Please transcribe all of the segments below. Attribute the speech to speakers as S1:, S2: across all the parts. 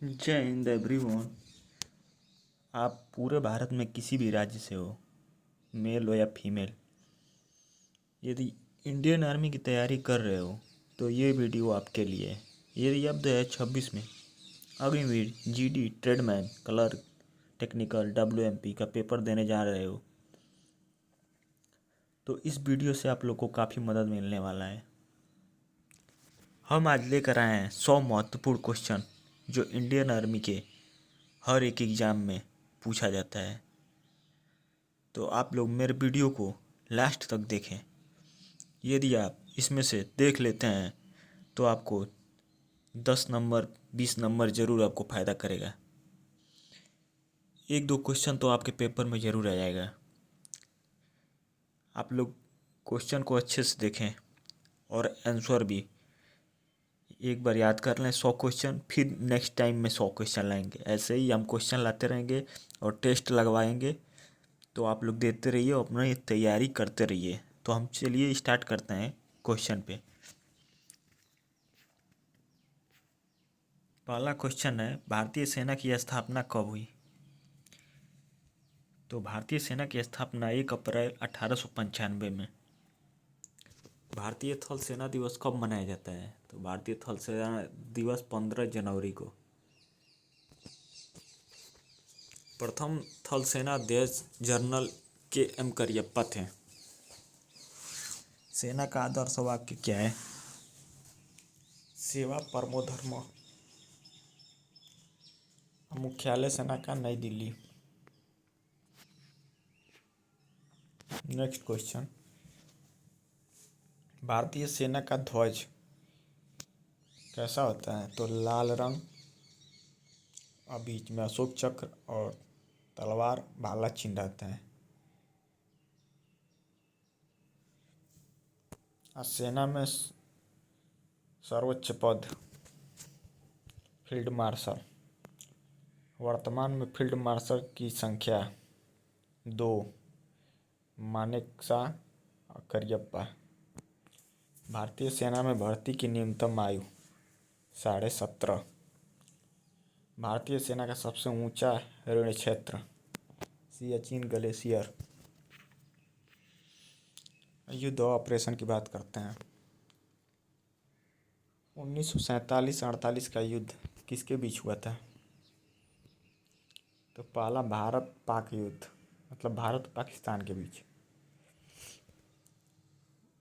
S1: जय हिंद एवरीवन। आप पूरे भारत में किसी भी राज्य से हो, मेल हो या फीमेल, यदि इंडियन आर्मी की तैयारी कर रहे हो तो ये वीडियो आपके लिए है। यदि आप 2026 में Agniveer, GD, tradesman, clerk, technical, WMP का पेपर देने जा रहे हो तो इस वीडियो से आप लोग को काफ़ी मदद मिलने वाला है। हम आज लेकर आए हैं 100 महत्वपूर्ण क्वेश्चन जो इंडियन आर्मी के हर एक एग्ज़ाम में पूछा जाता है। तो आप लोग मेरे वीडियो को लास्ट तक देखें। यदि आप इसमें से देख लेते हैं तो आपको 10 नंबर 20 नंबर ज़रूर आपको फ़ायदा करेगा। एक दो क्वेश्चन तो आपके पेपर में ज़रूर आ जाएगा। आप लोग क्वेश्चन को अच्छे से देखें और आंसर भी एक बार याद कर लें। 100 क्वेश्चन, फिर नेक्स्ट टाइम में 100 क्वेश्चन लाएंगे। ऐसे ही हम क्वेश्चन लाते रहेंगे और टेस्ट लगवाएंगे। तो आप लोग देते रहिए और अपनी तैयारी करते रहिए। तो हम चलिए स्टार्ट करते हैं क्वेश्चन पे। पहला क्वेश्चन है, भारतीय सेना की स्थापना कब हुई? तो भारतीय सेना की स्थापना 1 अप्रैल 1895 में। भारतीय थल सेना दिवस कब मनाया जाता है? तो भारतीय थल सेना दिवस 15 जनवरी को। प्रथम थल सेना अध्यक्ष जनरल के. एम. करियप्पा थे। सेना का आदर्श वाक्य क्या है? सेवा परमो धर्मः। मुख्यालय सेना का नई दिल्ली। नेक्स्ट क्वेश्चन, भारतीय सेना का ध्वज कैसा होता है? तो लाल रंग और बीच में अशोक चक्र और तलवार भाला चिन्ह रहता है। और सेना में सर्वोच्च पद फील्ड मार्शल। वर्तमान में फील्ड मार्शल की संख्या 2, मानेकशॉ और करियप्पा। भारतीय सेना में भर्ती की न्यूनतम आयु 17.5। भारतीय सेना का सबसे ऊंचा ऋण क्षेत्र सियाचिन ग्लेशियर। युद्ध और ऑपरेशन की बात करते हैं। 1947-48 का युद्ध किसके बीच हुआ था? तो पहला भारत पाक युद्ध, मतलब भारत पाकिस्तान के बीच।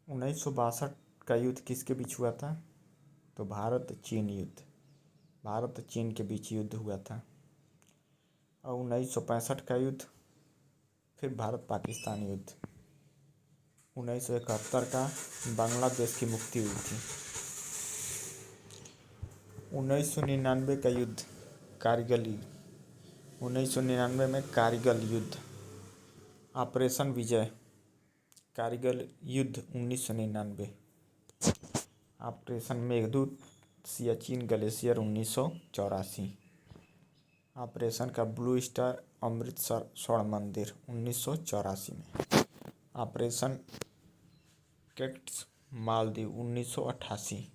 S1: 1962 का युद्ध किसके बीच हुआ था? तो भारत चीन युद्ध, भारत चीन के बीच युद्ध हुआ था। और 1965 का युद्ध, फिर भारत पाकिस्तान युद्ध। 1971 का बांग्लादेश की मुक्ति हुई थी। 1999 का युद्ध कारगिल युद्ध। 1999 में कारगिल युद्ध, ऑपरेशन विजय। कारगिल युद्ध 1999। Operation Meghdoot Siachen glacier 1984। Operation का ब्लू स्टार अमृतसर स्वर्ण मंदिर 1984 में। Operation cactus Maldives 1988।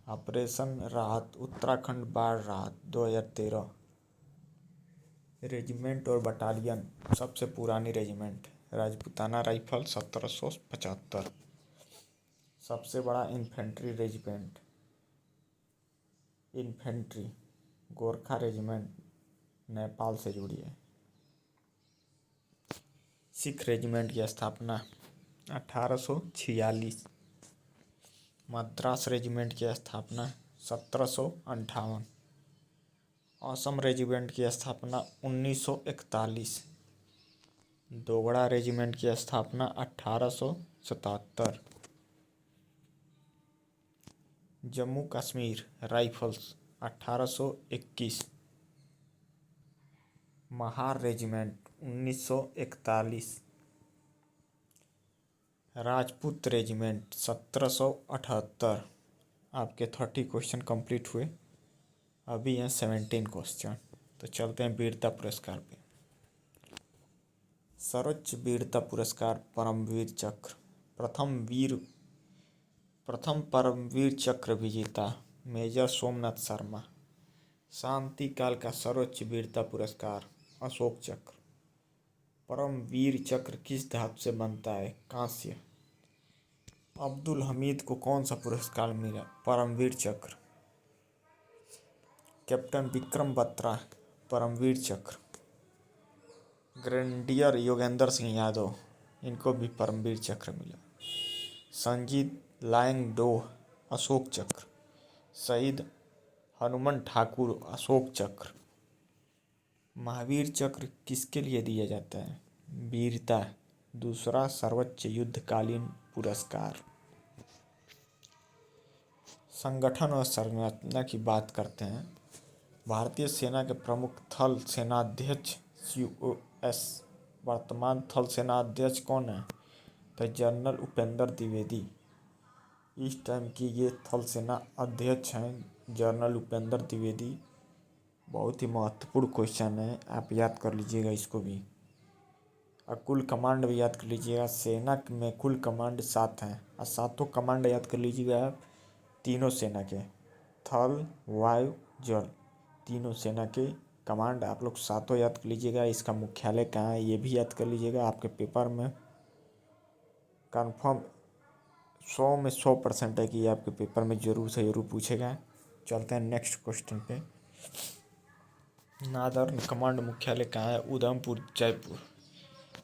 S1: ऑपरेशन राहत उत्तराखंड बाढ़ राहत 2013। रेजिमेंट और बटालियन, सबसे पुरानी रेजिमेंट राजपूताना राइफल 1775। सबसे बड़ा infantry regiment infantry Gorkha regiment Nepal से जुड़ी है। सिख रेजिमेंट की स्थापना 1846। मद्रास रेजिमेंट की स्थापना 1758। असम रेजिमेंट की स्थापना 1941। दोगड़ा रेजिमेंट की स्थापना 1877। Jammu Kashmir rifles 1821। Mahar regiment 1941। Rajput regiment 1778। आपके 30 क्वेश्चन कंप्लीट हुए। अभी हैं 17 क्वेश्चन। तो चलते हैं वीरता पुरस्कार पे। सर्वोच्च वीरता पुरस्कार परमवीर चक्र। प्रथम परमवीर चक्र विजेता मेजर सोमनाथ शर्मा। शांति काल का सर्वोच्च वीरता पुरस्कार अशोक चक्र। परम वीर चक्र किस धातु से बनता है? कांस्य। अब्दुल हमीद को कौन सा पुरस्कार मिला? परमवीर चक्र। कैप्टन विक्रम बत्रा परमवीर चक्र। ग्रेनेडियर योगेंद्र सिंह यादव, इनको भी परमवीर चक्र मिला। संजीत लांगडोह अशोक चक्र। शहीद हनुमान ठाकुर अशोक चक्र। महावीर चक्र किसके लिए दिया जाता है? वीरता। दूसरा सर्वोच्च युद्धकालीन पुरस्कार। संगठन और संरचना की बात करते हैं। भारतीय सेना के प्रमुख थल सेनाध्यक्ष COS। वर्तमान थल सेनाध्यक्ष कौन है? तो जनरल उपेंद्र द्विवेदी। इस टाइम की ये थल सेना अध्यक्ष हैं जनरल उपेंद्र द्विवेदी। बहुत ही महत्वपूर्ण क्वेश्चन है, आप याद कर लीजिएगा इसको भी। और कुल कमांड भी याद कर लीजिएगा। सेना में कुल कमांड 7 हैं और 7 कमांड याद कर लीजिएगा आप। तीनों सेना के, थल वायु जल, तीनों सेना के कमांड आप लोग 7 याद कर लीजिएगा। इसका मुख्यालय कहाँ है ये भी याद कर लीजिएगा। आपके पेपर में कन्फर्म 100 में 100% है कि आपके पेपर में ज़रूर से ज़रूर पूछेगा। चलते हैं नेक्स्ट क्वेश्चन पे। नादर्न कमांड मुख्यालय कहाँ है? उधमपुर जयपुर।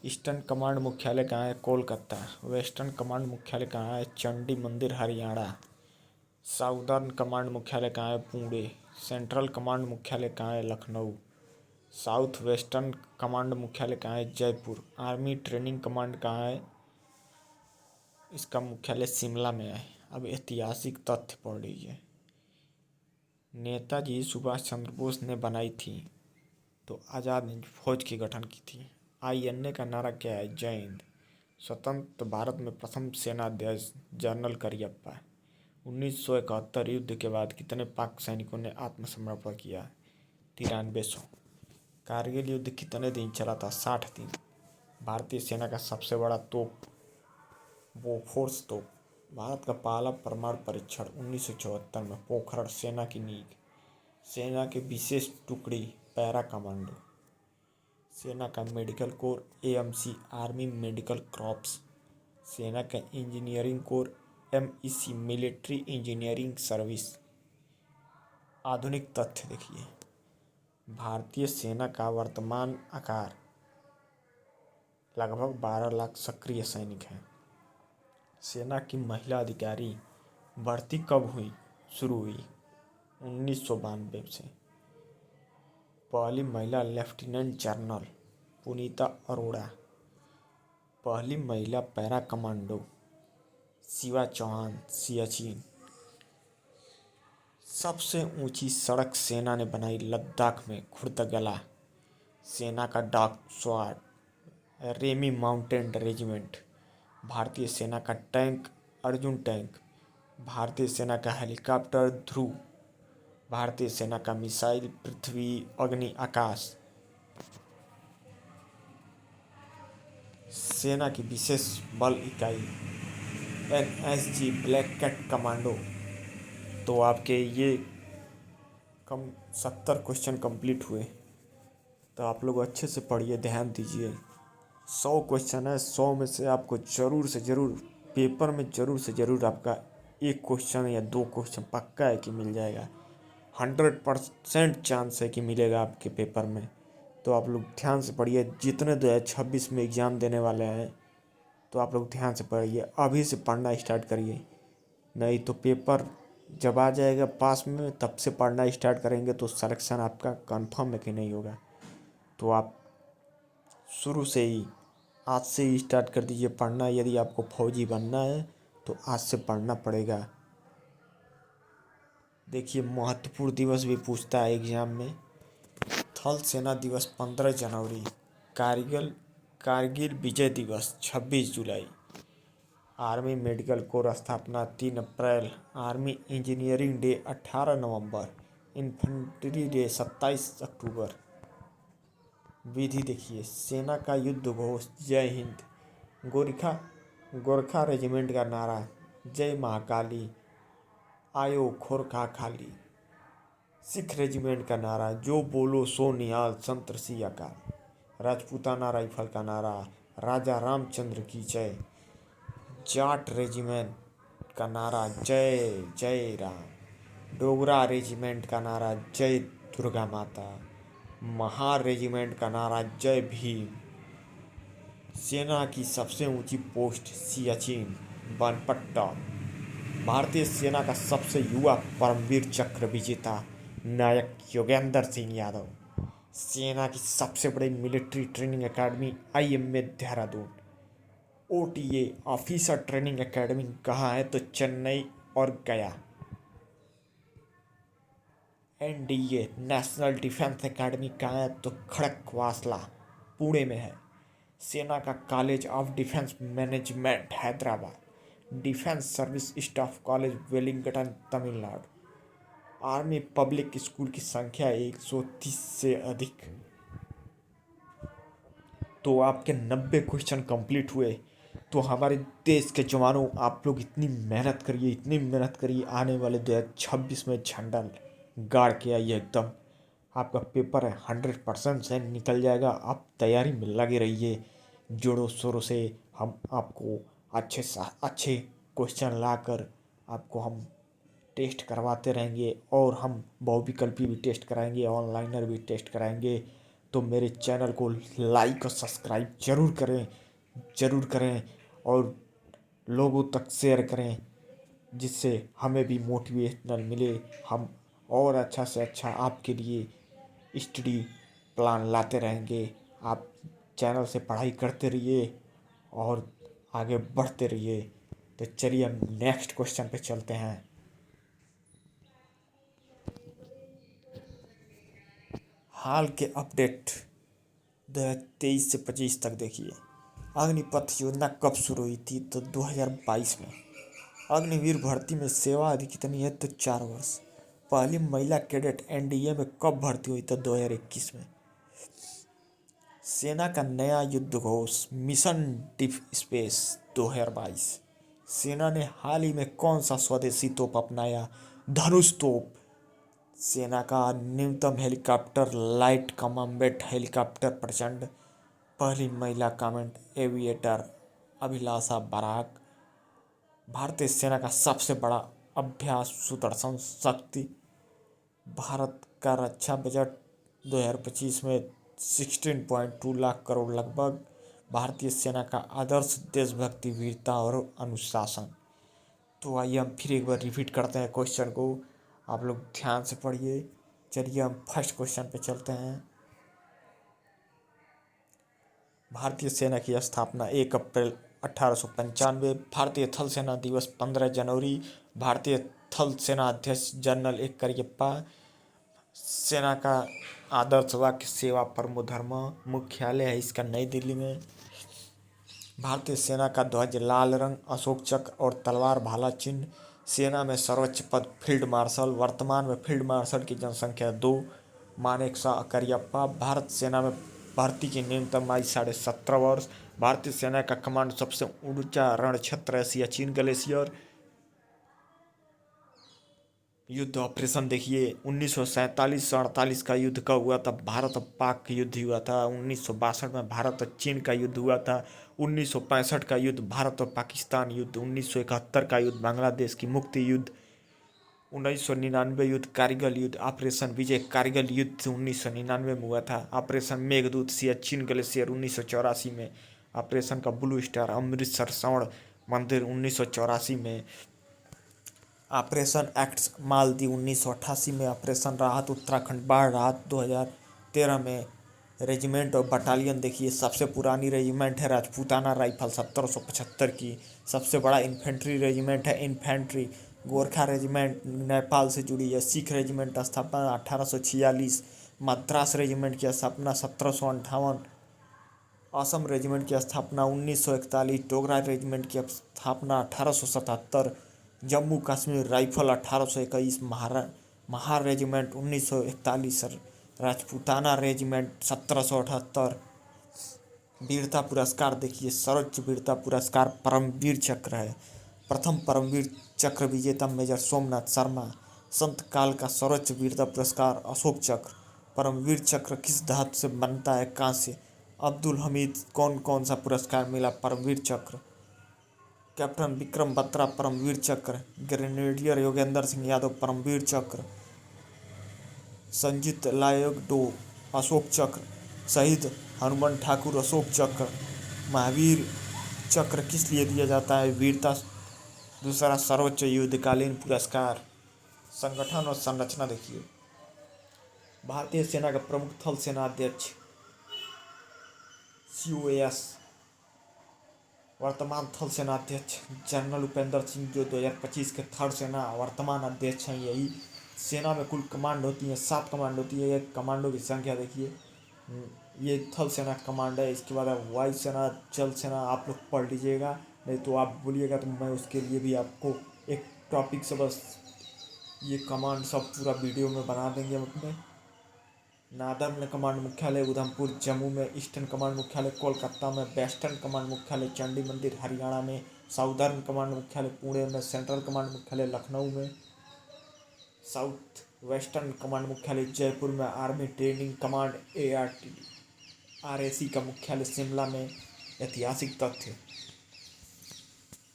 S1: ईस्टर्न कमांड मुख्यालय कहाँ है? कोलकाता। वेस्टर्न कमांड मुख्यालय कहाँ है? चंडी मंदिर हरियाणा। साउदर्न कमांड मुख्यालय कहाँ है? पुणे। सेंट्रल कमांड मुख्यालय कहाँ है? लखनऊ। साउथ वेस्टर्न कमांड मुख्यालय कहाँ है? जयपुर। आर्मी ट्रेनिंग कमांड कहाँ है? इसका मुख्यालय शिमला में है। अब ऐतिहासिक तथ्य पढ़ लीजिए। नेताजी सुभाष चंद्र बोस ने बनाई थी तो आज़ाद हिंद फौज की गठन की थी। INA का नारा क्या है? जय हिंद। स्वतंत्र भारत में प्रथम सेनाध्यक्ष जनरल करियप्पा। 1971 युद्ध के बाद कितने पाक सैनिकों ने आत्मसमर्पण किया? 9300। कारगिल युद्ध कितने दिन चला था? 60 दिन। भारतीय सेना का सबसे बड़ा तोप बोफोर्स तोप। भारत का पहला परमाणु परीक्षण 1974 में पोखरण। सेना की नींव। सेना के विशेष टुकड़ी पैरा कमांडो। सेना का medical corps AMC army medical corps. सेना का engineering core MEC military engineering service. आधुनिक तथ्य देखिए। भारतीय सेना का वर्तमान आकार लगभग 12 लाख सक्रिय सैनिक हैं। सेना की महिला अधिकारी भर्ती कब हुई? शुरू हुई 1992 से। पहली महिला लेफ्टिनेंट जनरल पुनीता अरोड़ा। पहली महिला पैरा कमांडो शिवा चौहान सियाचिन। सबसे ऊंची सड़क सेना ने बनाई लद्दाख में खुर्दगला। सेना का डाक स्वाड रेमी माउंटेन रेजिमेंट। भारतीय सेना का टैंक अर्जुन टैंक। भारतीय सेना का हेलीकॉप्टर ध्रुव। भारतीय सेना का मिसाइल पृथ्वी अग्नि आकाश। सेना की विशेष बल इकाई NSG ब्लैक कैट कमांडो। तो आपके ये 70 क्वेश्चन कंप्लीट हुए। तो आप लोग अच्छे से पढ़िए, ध्यान दीजिए। 100 क्वेश्चन है, 100 में से आपको ज़रूर से ज़रूर पेपर में ज़रूर से ज़रूर आपका 1 क्वेश्चन या 2 क्वेश्चन पक्का है कि मिल जाएगा। 100% चांस है कि मिलेगा आपके पेपर में। तो आप लोग ध्यान से पढ़िए। जितने 2026 में एग्ज़ाम देने वाले हैं तो आप लोग ध्यान से पढ़िए, अभी से पढ़ना स्टार्ट करिए। नहीं तो पेपर जब आ जाएगा पास में तब से पढ़ना स्टार्ट करेंगे तो सिलेक्शन आपका कंफर्म है कि नहीं होगा। तो आप शुरू से ही आज से ही स्टार्ट कर दीजिए पढ़ना। यदि आपको फौजी बनना है तो आज से पढ़ना पड़ेगा। देखिए, महत्वपूर्ण दिवस भी पूछता है एग्ज़ाम में। थल सेना दिवस 15 जनवरी। कारगिल विजय दिवस 26 जुलाई। आर्मी मेडिकल कोर स्थापना 3 अप्रैल। आर्मी इंजीनियरिंग डे 18 नवंबर। इन्फेंट्री डे 27 अक्टूबर। विधि देखिए। सेना का युद्ध घोष जय हिंद। गोरखा रेजिमेंट का नारा जय महाकाली आयो खोरखा खाली।
S2: सिख रेजिमेंट का नारा, जो बोलो सो निहाल संत श्री अकाल। राजपूताना राइफल का नारा, राजा रामचंद्र की जय। जाट रेजिमेंट का नारा, जय जय राम। डोगरा रेजिमेंट का नारा, जय दुर्गा माता। महार रेजिमेंट का नारा, जय भीम। सेना की सबसे ऊंची पोस्ट सियाचिन बनपट्टा। भारतीय सेना का सबसे युवा परमवीर चक्र विजेता नायक योगेंद्र सिंह यादव। सेना की सबसे बड़ी military training academy IMA Dehradun. OTA officer training academy कहाँ है? तो चेन्नई और गया। NDA नेशनल डिफेंस एकेडमी कहाँ है? तो खड़कवासला पुणे में है। सेना का college of defence management Hyderabad. Defence service staff college Wellington Tamil Nadu. Army public school की संख्या 130 से अधिक। तो आपके 90 क्वेश्चन कंप्लीट हुए। तो हमारे देश के जवानों, आप लोग इतनी मेहनत करिए, इतनी मेहनत करिए, आने वाले 2026 में झंडा गाड़ के आइए एकदम। आपका पेपर है 100% से निकल जाएगा। आप तैयारी में लगे रहिए जोरों शोरों से। हम आपको अच्छे क्वेश्चन लाकर आपको हम टेस्ट करवाते रहेंगे, और हम बहुविकल्पी भी टेस्ट कराएंगे, ऑनलाइनर भी टेस्ट कराएंगे। तो मेरे चैनल को लाइक और सब्सक्राइब ज़रूर करें और लोगों तक शेयर करें, जिससे हमें भी मोटिवेशनल मिले। हम और अच्छा से अच्छा आपके लिए स्टडी प्लान लाते रहेंगे। आप चैनल से पढ़ाई करते रहिए और आगे बढ़ते रहिए। तो चलिए हम नेक्स्ट क्वेश्चन पे चलते हैं। हाल के अपडेट 2023 से 25 तक देखिए। अग्निपथ योजना कब शुरू हुई थी? तो 2022 में। अग्निवीर भर्ती में सेवा अवधि कितनी है? तो 4 वर्ष। पहली महिला कैडेट NDA में कब भर्ती हुई? तो 2021 में। सेना का नया युद्ध घोष मिशन डीप स्पेस 2022। सेना ने हाल ही में कौन सा स्वदेशी तोप अपनाया? धनुष तोप। सेना का न्यूनतम हेलीकॉप्टर लाइट कॉम्बैट हेलीकॉप्टर प्रचंड। पहली महिला कमांड एविएटर अभिलाषा बराक। भारतीय सेना का सबसे बड़ा अभ्यास सुदर्शन शक्ति। भारत का रक्षा बजट 2025 में 16.2 लाख करोड़ लगभग। भारतीय सेना का आदर्श देशभक्ति, वीरता और अनुशासन। तो आइए हम फिर एक बार रिपीट करते हैं क्वेश्चन को, आप लोग ध्यान से पढ़िए। चलिए हम फर्स्ट क्वेश्चन पे चलते हैं। भारतीय सेना की स्थापना 1 अप्रैल 1895। भारतीय थल सेना दिवस 15 जनवरी। भारतीय थल सेना अध्यक्ष जनरल एक करियप्पा। सेना का आदर्श वाक्य सेवा परमो धर्म। मुख्यालय है इसका नई दिल्ली में। भारतीय सेना का ध्वज लाल रंग, अशोक चक्र और तलवार भाला चिन्ह। सेना में सर्वोच्च पद फील्ड मार्शल। वर्तमान में फील्ड मार्शल की जनसंख्या 2। मानेक शॉ करियप्पा। भारत सेना में भर्ती की न्यूनतम आयु 17.5 वर्ष। भारतीय सेना का कमांड सबसे ऊंचा रण क्षेत्र है सियाचिन ग्लेशियर। युद्ध ऑपरेशन देखिए। 1947 से 48 का युद्ध कब हुआ था? भारत और पाक युद्ध हुआ था। 1962 में भारत और चीन का युद्ध हुआ था। 1965 का युद्ध भारत और पाकिस्तान युद्ध। 1971 का युद्ध बांग्लादेश की मुक्ति युद्ध। 1999 युद्ध कारगिल युद्ध। ऑपरेशन विजय कारगिल युद्ध 1999 में हुआ था। ऑपरेशन मेघदूत सियाचिन ग्लेशियर 1984 में। ऑपरेशन का ब्लू स्टार अमृतसर स्वर्ण मंदिर 1984 में। ऑपरेशन एक्ट्स मालदीव 1988 में। ऑपरेशन राहत उत्तराखंड बाढ़ राहत 2013 में। रेजिमेंट और बटालियन देखिए। सबसे पुरानी रेजिमेंट है राजपूताना राइफल 1775 की। सबसे बड़ा इन्फेंट्री रेजिमेंट है इन्फेंट्री। गोरखा रेजिमेंट नेपाल से जुड़ी है। सिख रेजिमेंट स्थापना 1846। मद्रास रेजिमेंट की स्थापना 1758। असम रेजिमेंट की स्थापना 1941। डोगरा रेजिमेंट की स्थापना 1877। Jammu Kashmir rifle 1821। Mahar regiment 1941। Rajputana regiment 1778। वीरता पुरस्कार देखिए। सर्वोच्च वीरता पुरस्कार परमवीर चक्र है। प्रथम परमवीर चक्र विजेता मेजर सोमनाथ शर्मा। संत काल का सर्वोच्च वीरता पुरस्कार अशोक चक्र। परमवीर चक्र किस धातु से बनता है? कांस्य। अब्दुल हमीद कौन कौन सा पुरस्कार मिला? परमवीर चक्र। कैप्टन विक्रम बत्रा परमवीर चक्र। ग्रेनेडियर योगेंद्र सिंह यादव परमवीर चक्र। संजीत लायोग डो अशोक चक्र। शहीद हनुमान ठाकुर अशोक चक्र। महावीर चक्र किस लिए दिया जाता है? वीरता। दूसरा सर्वोच्च युद्धकालीन पुरस्कार। संगठन और संरचना देखिए। भारतीय सेना का प्रमुख थल सेना अध्यक्ष COS। वर्तमान थल सेना अध्यक्ष जनरल उपेंद्र सिंह, जो 2025 के थर्ड सेना वर्तमान अध्यक्ष हैं। यही सेना में कुल कमांड होती है, 7 कमांड होती है। एक कमांडो की संख्या देखिए, ये थल सेना कमांड है। इसके बाद वायु सेना, जल सेना आप लोग पढ़ लीजिएगा, नहीं तो आप बोलिएगा तो मैं उसके लिए भी आपको एक टॉपिक से बस ये कमांड सब पूरा वीडियो में बना देंगे हम अपने। नादर्न कमांड मुख्यालय उधमपुर जम्मू में। ईस्टर्न कमांड मुख्यालय कोलकाता में। वेस्टर्न कमांड मुख्यालय चंडी मंदिर हरियाणा में। साउदर्न कमांड मुख्यालय पुणे में। सेंट्रल कमांड मुख्यालय लखनऊ में। साउथ वेस्टर्न कमांड मुख्यालय जयपुर में। आर्मी ट्रेनिंग कमांड RAC का मुख्यालय शिमला में। ऐतिहासिक तथ्य,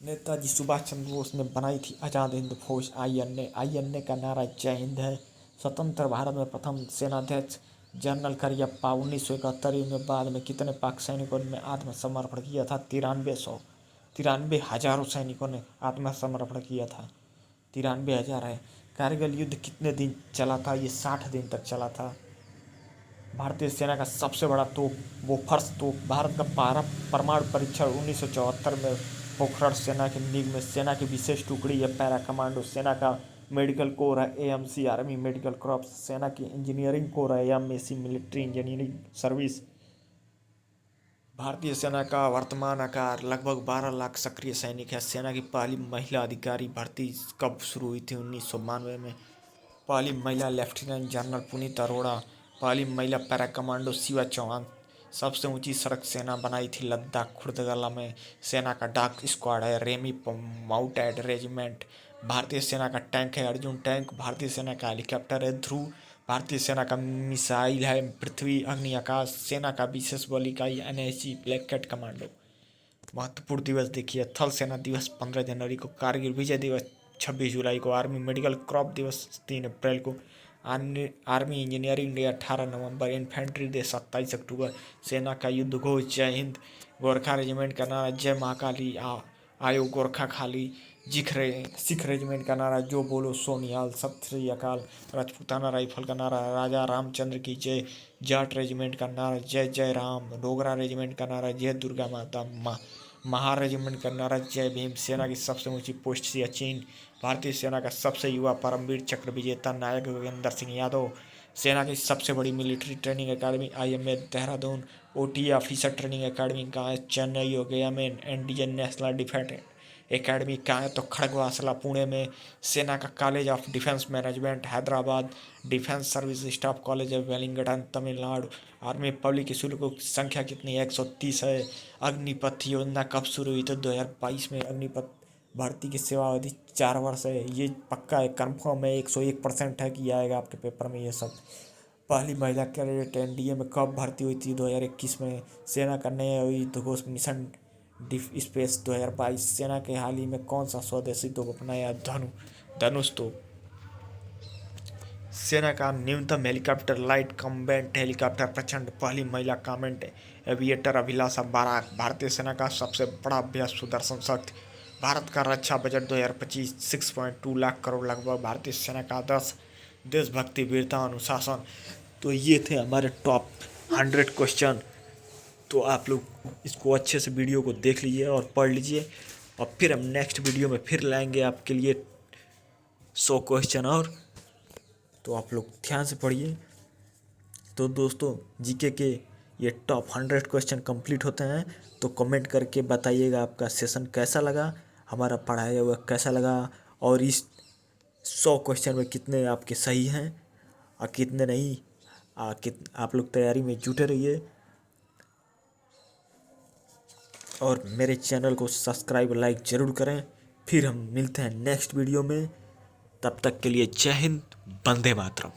S2: नेताजी सुभाष चंद्र बोस ने बनाई थी आज़ाद हिंद फौज INA का नारा जय हिंद है। स्वतंत्र भारत में प्रथम सेनाध्यक्ष जनरल करियप्पा। 1971 में बाद में कितने पाक सैनिकों ने आत्मसमर्पण किया था? 93,000 सैनिकों ने आत्मसमर्पण किया था। 93,000 है। कारगिल युद्ध कितने दिन चला था? ये 60 दिन तक चला था। भारतीय सेना का सबसे बड़ा तोप बोफर्स तोप। भारत का पहला परमाणु परीक्षण 1974 में पोखरण सेना की नींव में। सेना की विशेष टुकड़ी है पैरा कमांडो। सेना का मेडिकल कोर है AMC आर्मी मेडिकल कॉर्प्स। सेना की इंजीनियरिंग कोर है MAC मिलिट्री इंजीनियरिंग सर्विस। भारतीय सेना का वर्तमान आकार लगभग 12 लाख सक्रिय सैनिक है। सेना की पहली महिला अधिकारी भर्ती कब शुरू हुई थी? 1992 में। पहली महिला लेफ्टिनेंट जनरल पुनीत अरोड़ा। पहली महिला पैरा कमांडो शिवा चौहान। सबसे ऊंची सड़क सेना बनाई थी लद्दाख खुर्दगला में। सेना का डाक स्क्वाड है रेमी माउंटेड रेजिमेंट। भारतीय सेना का टैंक है अर्जुन टैंक। भारतीय सेना का हेलीकॉप्टर है ध्रुव। भारतीय सेना का मिसाइल है पृथ्वी अग्नि आकाश। सेना का विशेष बल इकाई NSG ब्लैक कैट कमांडो। महत्वपूर्ण दिवस देखिए, थल सेना दिवस 15 जनवरी को। कारगिल विजय दिवस 26 जुलाई को। आर्मी मेडिकल क्रॉप दिवस 3 अप्रैल को। आर्मी इंजीनियरिंग डे 18 नवंबर। इन्फेंट्री डे 27 अक्टूबर। सेना का युद्ध घोष जय हिंद। गोरखा रेजिमेंट का नारा जय महाकाली आयो गोरखा खाली। सिख रेजिमेंट का नारा जो बोलो सोनिहाल सत श्री अकाल। राजपूताना राइफल का नारा राजा रामचंद्र की जय। जाट रेजिमेंट का नारा जय जय राम। डोगरा रेजिमेंट का नारा जय दुर्गा माता। महार रेजिमेंट का नारा जय भीम। सेना की सबसे ऊंची पोस्ट सियाचिन। भारतीय सेना का सबसे युवा परमवीर चक्र विजेता नायक योगेंद्र सिंह यादव। सेना की सबसे बड़ी military training academy IMA Dehradun. OTA officer training academy कहाँ है? चेन्नई हो गया में। NDA नेशनल डिफेंस एकेडमी कहाँ है? तो खड़गवासला पुणे में। सेना का college of defence management Hyderabad. Defence service staff college है वेलिंगटन तमिलनाडु। आर्मी पब्लिक स्कूलों की संख्या कितनी है? 130 है। अग्निपथ योजना कब शुरू हुई? तो 2022 में। अग्निपथ भर्ती की सेवा अवधि 4 वर्ष है। ये पक्का है, कन्फर्म है, 101% है कि आएगा आपके पेपर में ये सब। पहली महिला कैडेट NDA में कब भर्ती हुई थी? 2021 में। सेना का नया युद्ध घोष मिशन डीप स्पेस 2022। सेना के हाल ही में कौन सा स्वदेशी तोप अपनाया? धनुष तोप। सेना का न्यूनतम हेलीकॉप्टर लाइट कॉम्बैट हेलीकॉप्टर प्रचंड। पहली महिला कॉम्बैट एविएटर अभिलाषा बाराक। भारतीय सेना का सबसे बड़ा अभ्यास सुदर्शन शक्ति। भारत का रक्षा बजट 2025 6.2 लाख करोड़ लगभग। भारतीय सेना का आदर्श देशभक्ति वीरता अनुशासन। तो ये थे हमारे टॉप 100 क्वेश्चन। तो आप लोग इसको अच्छे से वीडियो को देख लीजिए और पढ़ लीजिए, और फिर हम नेक्स्ट वीडियो में फिर लाएंगे आपके लिए 100 क्वेश्चन और। तो आप लोग ध्यान से पढ़िए। तो दोस्तों GK के ये टॉप 100 क्वेश्चन कंप्लीट होते हैं। तो कमेंट करके बताइएगा आपका सेशन कैसा लगा, हमारा पढ़ाया हुआ कैसा लगा, और इस 100 क्वेश्चन में कितने आपके सही हैं और कितने नहीं। आप लोग तैयारी में जुटे रहिए और मेरे चैनल को सब्सक्राइब लाइक ज़रूर करें। फिर हम मिलते हैं नेक्स्ट वीडियो में। तब तक के लिए जय हिंद, वंदे मातरम।